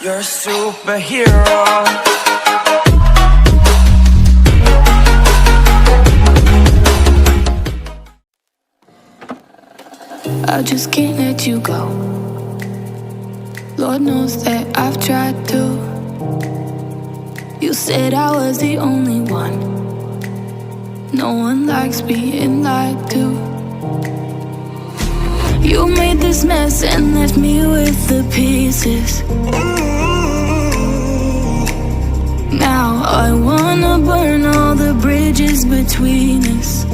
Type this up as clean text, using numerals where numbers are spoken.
You're a superhero. I just can't let you go. Lord knows that I've tried to. You said I was the only one. No one likes being lied to. You made this mess and left me with the pieces. Now I wanna burn all the bridges between us.